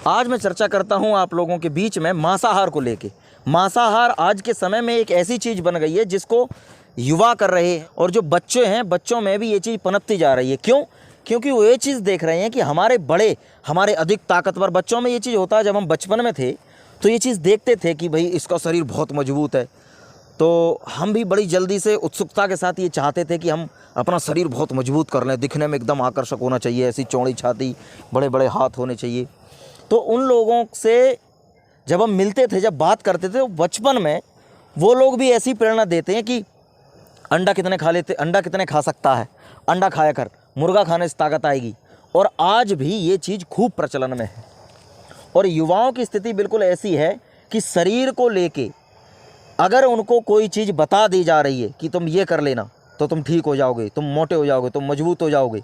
आज मैं चर्चा करता हूं आप लोगों के बीच में मांसाहार को लेके। मांसाहार आज के समय में एक ऐसी चीज़ बन गई है जिसको युवा कर रहे हैं, और जो बच्चे हैं बच्चों में भी ये चीज़ पनपती जा रही है। क्यों? क्योंकि वो ये चीज़ देख रहे हैं कि हमारे बड़े, हमारे अधिक ताकतवर, बच्चों में ये चीज़ होता है। जब हम बचपन में थे तो ये चीज़ देखते थे कि भाई इसका शरीर बहुत मजबूत है, तो हम भी बड़ी जल्दी से उत्सुकता के साथ ये चाहते थे कि हम अपना शरीर बहुत मजबूत कर लें, दिखने में एकदम आकर्षक होना चाहिए, ऐसी चौड़ी छाती, बड़े बड़े हाथ होने चाहिए। तो उन लोगों से जब हम मिलते थे, जब बात करते थे, तो बचपन में वो लोग भी ऐसी प्रेरणा देते हैं कि अंडा कितने खा लेते, अंडा कितने खा सकता है, अंडा खाया कर, मुर्गा खाने से ताकत आएगी। और आज भी ये चीज़ खूब प्रचलन में है। और युवाओं की स्थिति बिल्कुल ऐसी है कि शरीर को लेके अगर उनको कोई चीज़ बता दी जा रही है कि तुम ये कर लेना तो तुम ठीक हो जाओगे, तुम मोटे हो जाओगे, तुम मजबूत हो जाओगे,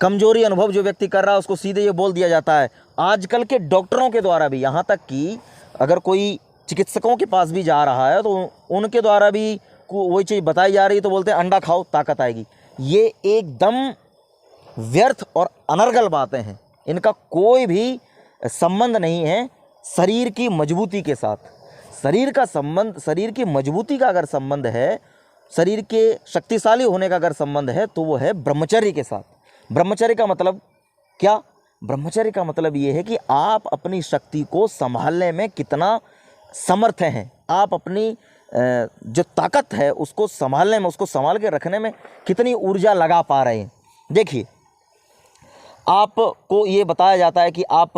कमजोरी अनुभव जो व्यक्ति कर रहा है उसको सीधे ये बोल दिया जाता है। आजकल के डॉक्टरों के द्वारा भी, यहाँ तक कि अगर कोई चिकित्सकों के पास भी जा रहा है तो उनके द्वारा भी वही चीज़ बताई जा रही है, तो बोलते हैं अंडा खाओ ताकत आएगी। ये एकदम व्यर्थ और अनर्गल बातें हैं। इनका कोई भी संबंध नहीं है शरीर की मजबूती के साथ। शरीर का संबंध, शरीर की मजबूती का अगर संबंध है, शरीर के शक्तिशाली होने का अगर संबंध है, तो वो है ब्रह्मचर्य के साथ। ब्रह्मचर्य का मतलब क्या? ब्रह्मचर्य का मतलब ये है कि आप अपनी शक्ति को संभालने में कितना समर्थ हैं, आप अपनी जो ताकत है उसको संभालने में, उसको संभाल के रखने में कितनी ऊर्जा लगा पा रहे हैं। देखिए, आपको ये बताया जाता है कि आप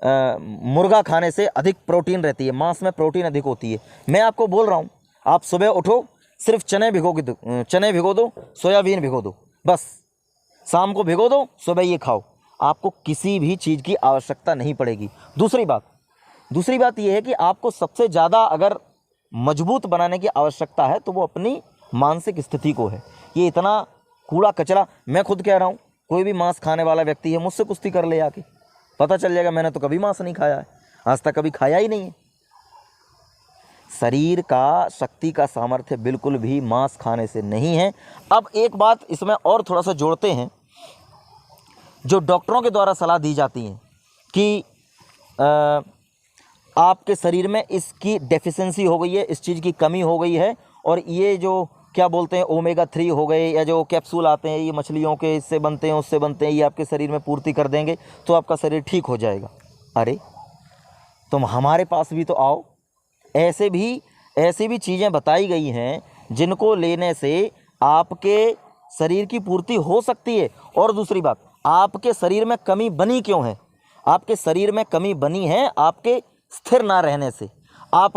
मुर्गा खाने से अधिक प्रोटीन रहती है, मांस में प्रोटीन अधिक होती है। मैं आपको बोल रहा हूँ, आप सुबह उठो, सिर्फ चने भिगो दो, सोयाबीन भिगो दो, बस शाम को भिगो दो, सुबह ये खाओ, आपको किसी भी चीज़ की आवश्यकता नहीं पड़ेगी। दूसरी बात ये है कि आपको सबसे ज़्यादा अगर मजबूत बनाने की आवश्यकता है तो वो अपनी मानसिक स्थिति को है। ये इतना कूड़ा कचरा, मैं खुद कह रहा हूँ, कोई भी मांस खाने वाला व्यक्ति है, मुझसे कुश्ती कर ले आके, पता चल जाएगा मैंने तो कभी मांस नहीं खाया है, आज तक कभी खाया ही नहीं है। शरीर का, शक्ति का सामर्थ्य बिल्कुल भी मांस खाने से नहीं है। अब एक बात इसमें और थोड़ा सा जोड़ते हैं, जो डॉक्टरों के द्वारा सलाह दी जाती है कि आपके शरीर में इसकी डेफिशिएंसी हो गई है, इस चीज़ की कमी हो गई है, और ये जो क्या बोलते हैं ओमेगा 3 हो गए, या जो कैप्सूल आते हैं, ये मछलियों के इससे बनते हैं, उससे बनते हैं, ये आपके शरीर में पूर्ति कर देंगे तो आपका शरीर ठीक हो जाएगा। अरे तुम हमारे पास भी तो आओ। ऐसे भी चीज़ें बताई गई हैं जिनको लेने से आपके शरीर की पूर्ति हो सकती है। और दूसरी बात, आपके शरीर में कमी बनी क्यों है? आपके शरीर में कमी बनी है आपके स्थिर ना रहने से। आप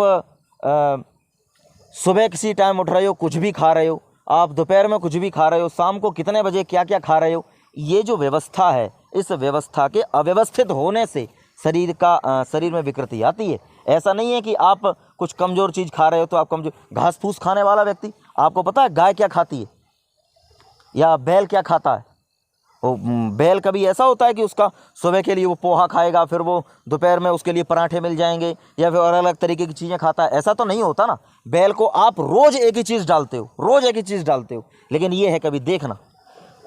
सुबह किसी टाइम उठ रहे हो, कुछ भी खा रहे हो, आप दोपहर में कुछ भी खा रहे हो, शाम को कितने बजे क्या क्या खा रहे हो, ये जो व्यवस्था है, इस व्यवस्था के अव्यवस्थित होने से शरीर में विकृति आती है। ऐसा नहीं है कि आप कुछ कमज़ोर चीज़ खा रहे हो तो आप कमज़ोर। घास फूस खाने वाला व्यक्ति, आपको पता है गाय क्या खाती है या बैल क्या खाता है? वो बैल कभी ऐसा होता है कि उसका सुबह के लिए वो पोहा खाएगा, फिर वो दोपहर में उसके लिए पराठे मिल जाएंगे, या फिर अलग अलग तरीके की चीज़ें खाता है? ऐसा तो नहीं होता ना। बैल को आप रोज़ एक ही चीज़ डालते हो, लेकिन ये है, कभी देखना,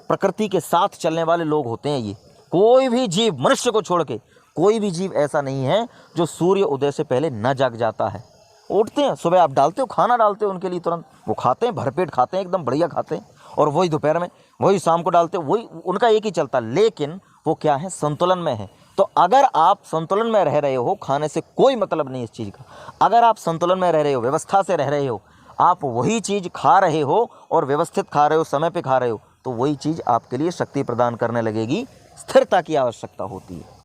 प्रकृति के साथ चलने वाले लोग होते हैं ये। कोई भी जीव, मनुष्य को छोड़ के कोई भी जीव ऐसा नहीं है जो सूर्य उदय से पहले न जाग जाता है। उठते हैं सुबह, आप डालते हो, खाना डालते हो उनके लिए, तुरंत वो खाते हैं, भरपेट खाते हैं, एकदम बढ़िया खाते हैं, और वही दोपहर में, वही शाम को डालते हो, वही उनका एक ही चलता है। लेकिन वो क्या है? संतुलन में है। तो अगर आप संतुलन में रह रहे हो, खाने से कोई मतलब नहीं इस चीज़ का। अगर आप संतुलन में रह रहे हो, व्यवस्था से रह रहे हो, आप वही चीज़ खा रहे हो और व्यवस्थित खा रहे हो, समय पे खा रहे हो, तो वही चीज़ आपके लिए शक्ति प्रदान करने लगेगी। स्थिरता की आवश्यकता होती है।